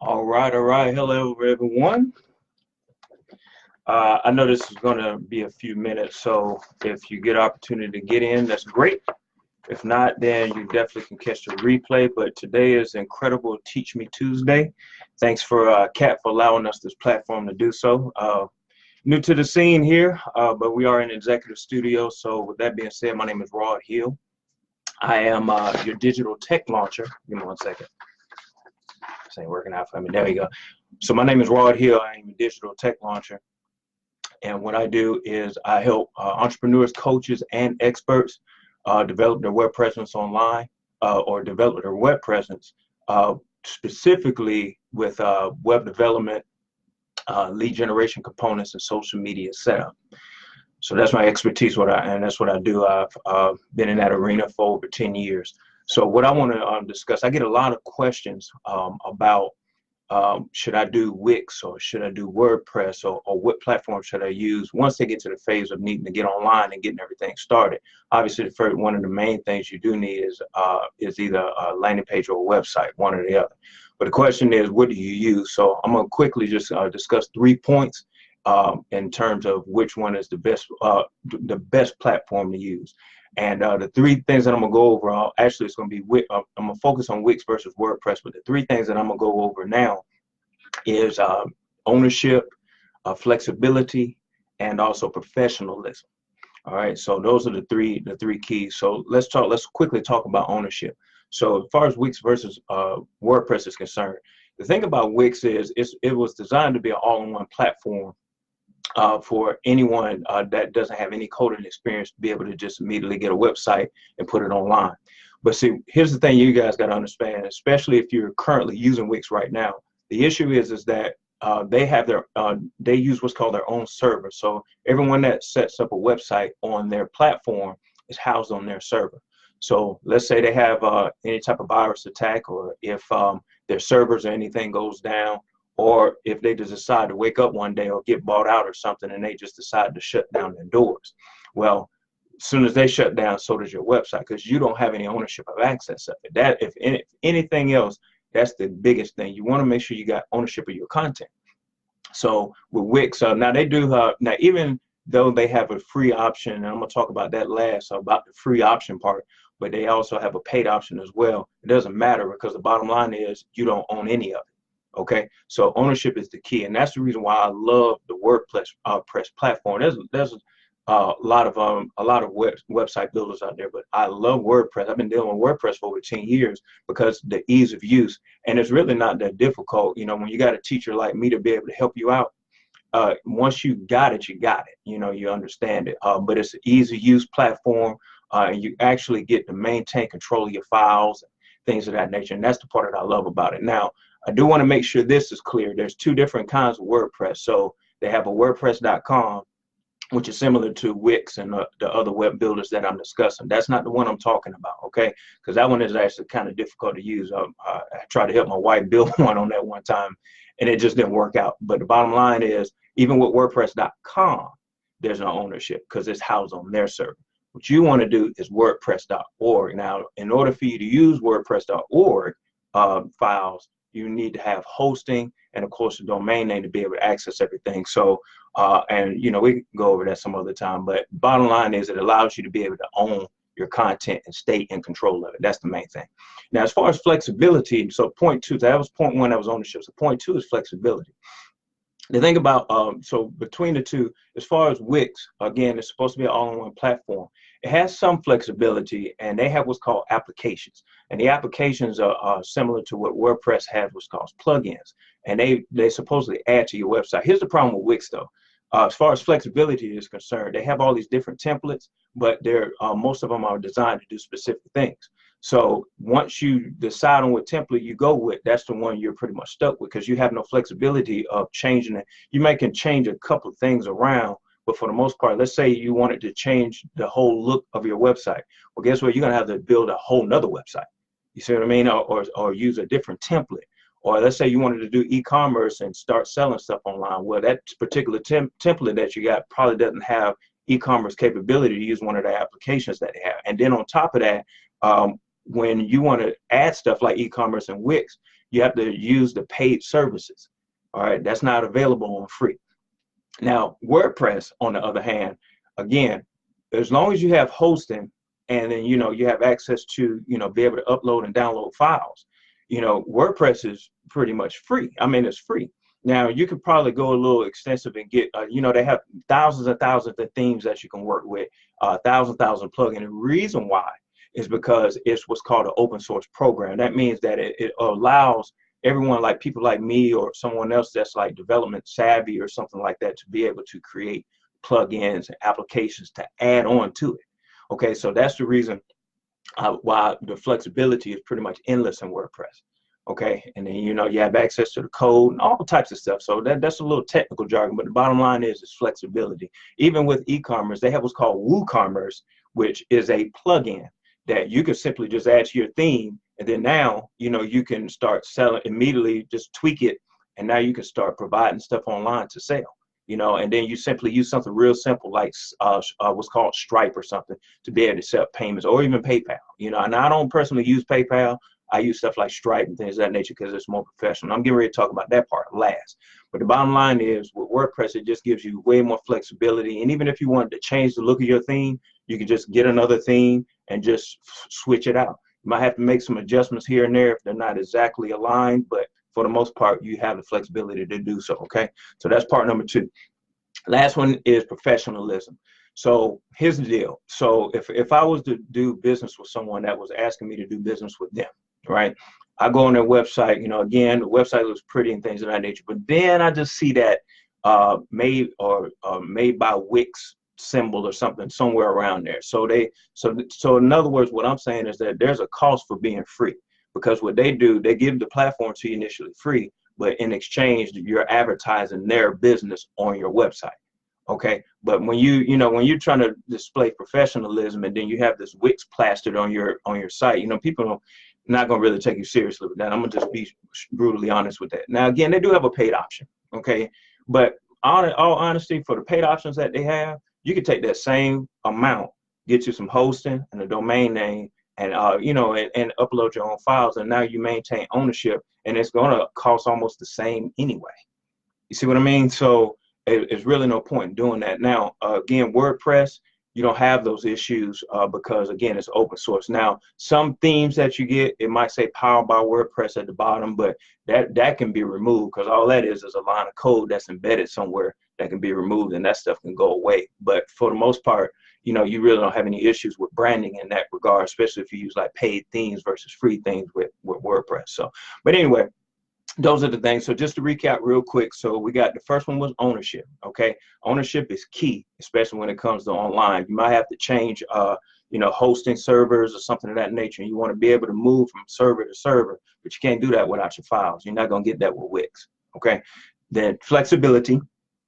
All right, all right. Hello, everyone. I know this is going to be a few minutes, so if you get opportunity to get in, that's great. If not, then you definitely can catch the replay. But today is incredible Teach Me Tuesday. Thanks for Kat for allowing us this platform to do so. New to the scene here, but we are in executive studio. So with that being said, my name is Rod Hill. I am your digital tech launcher. Give me one second. This ain't working out for me. There we go. So my name is Rod Hill. I am a digital tech launcher. And what I do is I help entrepreneurs, coaches, and experts develop their web presence online or develop their web presence specifically with web development, lead generation components, and social media setup. So that's my expertise, and that's what I do. I've been in that arena for over 10 years. So what I want to discuss, I get a lot of questions about should I do Wix or should I do WordPress or what platform should I use once they get to the phase of needing to get online and getting everything started. Obviously, the first one of the main things you do need is either a landing page or a website, one or the other. But the question is, what do you use? So I'm going to quickly just discuss 3 points in terms of which one is the best platform to use. And the 3 things that I'm going to go over, actually it's going to be, I'm going to focus on Wix versus WordPress, but the 3 things that I'm going to go over now is ownership, flexibility, and also professionalism. All right, so those are the three keys. So let's quickly talk about ownership. So as far as Wix versus WordPress is concerned, the thing about Wix is it was designed to be an all-in-one platform for anyone that doesn't have any coding experience to be able to just immediately get a website and put it online. But see, here's the thing you guys got to understand, especially if you're currently using Wix right now. The issue is that they have they use what's called their own server. So everyone that sets up a website on their platform is housed on their server. So let's say they have any type of virus attack, or if their servers or anything goes down, or if they just decide to wake up one day or get bought out or something and they just decide to shut down their doors. Well, as soon as they shut down, so does your website, because you don't have any ownership of access of it. That, if anything else, that's the biggest thing. You want to make sure you got ownership of your content. So with Wix, now they do, now even though they have a free option, and I'm going to talk about that last, about the free option part, but they also have a paid option as well. It doesn't matter, because the bottom line is you don't own any of it. Okay, so ownership is the key, and that's the reason why I love the WordPress platform. There's a lot of website builders out there, but I love WordPress. I've been dealing with WordPress for over 10 years because the ease of use, and it's really not that difficult. You know, when you got a teacher like me to be able to help you out, once you got it, you got it. You know, you understand it. But it's an easy use platform, and you actually get to maintain control of your files and things of that nature, and that's the part that I love about it. Now, I do want to make sure this is clear. There's 2 different kinds of WordPress. So they have a WordPress.com, which is similar to Wix and the other web builders that I'm discussing. That's not the one I'm talking about, okay? Because that one is actually kind of difficult to use. I tried to help my wife build one on that one time, and it just didn't work out. But the bottom line is, even with WordPress.com, there's no ownership because it's housed on their server. What you want to do is WordPress.org. Now, in order for you to use WordPress.org files, you need to have hosting and, of course, a domain name to be able to access everything. So, and, you know, we can go over that some other time. But bottom line is it allows you to be able to own your content and stay in control of it. That's the main thing. Now, as far as flexibility, so point 2, that was point 1, that was ownership. So point 2 is flexibility. The thing about, so between the 2, as far as Wix, again, it's supposed to be an all-in-one platform. It has some flexibility, and they have what's called applications. And the applications are similar to what WordPress has, what's called plugins. And they supposedly add to your website. Here's the problem with Wix, though. As far as flexibility is concerned, they have all these different templates, but most of them are designed to do specific things. So once you decide on what template you go with, that's the one you're pretty much stuck with, because you have no flexibility of changing it. You can change a couple of things around, but for the most part, let's say you wanted to change the whole look of your website. Well, guess what? You're going to have to build a whole nother website. You see what I mean? Or use a different template. Or let's say you wanted to do e-commerce and start selling stuff online. Well, that particular template that you got probably doesn't have e-commerce capability to use one of the applications that they have. And then on top of that, when you want to add stuff like e-commerce and Wix, you have to use the paid services. All right, that's not available on free. Now, WordPress, on the other hand, again, as long as you have hosting and then, you have access to, be able to upload and download files, WordPress is pretty much free. I mean, it's free. Now, you could probably go a little extensive and get, they have thousands and thousands of themes that you can work with, thousand plugins. The reason why is because it's what's called an open source program. That means that it allows everyone, like people like me or someone else that's like development savvy or something like that, to be able to create plugins and applications to add on to it. Okay, so that's the reason why the flexibility is pretty much endless in WordPress. Okay, and then you have access to the code and all types of stuff. So that's a little technical jargon, but the bottom line is flexibility. Even with e-commerce, they have what's called WooCommerce, which is a plugin that you can simply just add to your theme, and then now you can start selling immediately. Just tweak it, and now you can start providing stuff online to sell. And then you simply use something real simple like what's called Stripe or something to be able to set up payments, or even PayPal. And I don't personally use PayPal. I use stuff like Stripe and things of that nature because it's more professional. I'm getting ready to talk about that part last. But the bottom line is with WordPress, it just gives you way more flexibility. And even if you wanted to change the look of your theme, you can just get another theme and just switch it out. You might have to make some adjustments here and there if they're not exactly aligned, but for the most part, you have the flexibility to do so. Okay, so that's part number 2. Last one is professionalism. So here's the deal. So if I was to do business with someone that was asking me to do business with them, right? I go on their website, again, the website looks pretty and things of that nature, but then I just see that made by Wix symbol or something somewhere around there. So in other words, what I'm saying is that there's a cost for being free, because what they do, they give the platform to you initially free, but in exchange, you're advertising their business on your website. Okay, but when when you're trying to display professionalism and then you have this Wix plastered on your site, people are not going to really take you seriously with that. I'm going to just be brutally honest with that. Now, again, they do have a paid option. Okay, but all honesty, for the paid options that they have, you can take that same amount, get you some hosting and a domain name, and and upload your own files, and now you maintain ownership, and it's going to cost almost the same anyway. You see what I mean? So it's really no point in doing that. Now, again, WordPress, you don't have those issues because, again, it's open source. Now, some themes that you get, it might say powered by WordPress at the bottom, but that can be removed, because all that is a line of code that's embedded somewhere that can be removed, and that stuff can go away. But for the most part, you really don't have any issues with branding in that regard, especially if you use like paid themes versus free themes with WordPress. So, but anyway, those are the things. So just to recap real quick, so we got the first one was ownership. Okay, ownership is key, especially when it comes to online. You might have to change hosting servers or something of that nature, and you want to be able to move from server to server, but you can't do that without your files. You're not going to get that with Wix. Okay, then flexibility.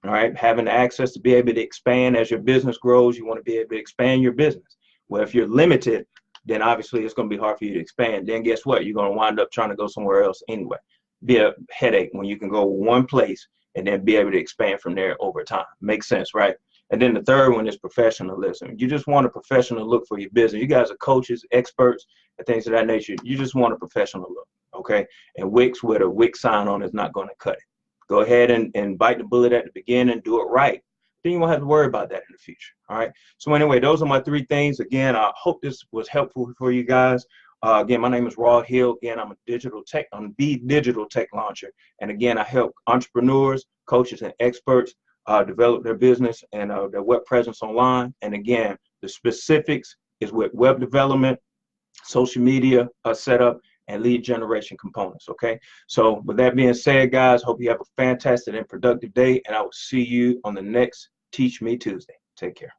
All right, having access to be able to expand as your business grows. You want to be able to expand your business. Well, if you're limited, then obviously it's going to be hard for you to expand. Then guess what? You're going to wind up trying to go somewhere else anyway. Be a headache when you can go one place and then be able to expand from there over time. Makes sense, right? And then the third one is professionalism. You just want a professional look for your business. You guys are coaches, experts, and things of that nature. You just want a professional look, okay? And Wix with a Wix sign on is not going to cut it. Go ahead and bite the bullet at the beginning, do it right. Then you won't have to worry about that in the future, all right? So anyway, those are my 3 things. Again, I hope this was helpful for you guys. Again, my name is Raw Hill. Again, I'm the digital tech launcher. And again, I help entrepreneurs, coaches, and experts develop their business and their web presence online. And again, the specifics is with web development, social media setup, and lead generation components. Okay. So with that being said, guys, hope you have a fantastic and productive day. And I will see you on the next Teach Me Tuesday. Take care.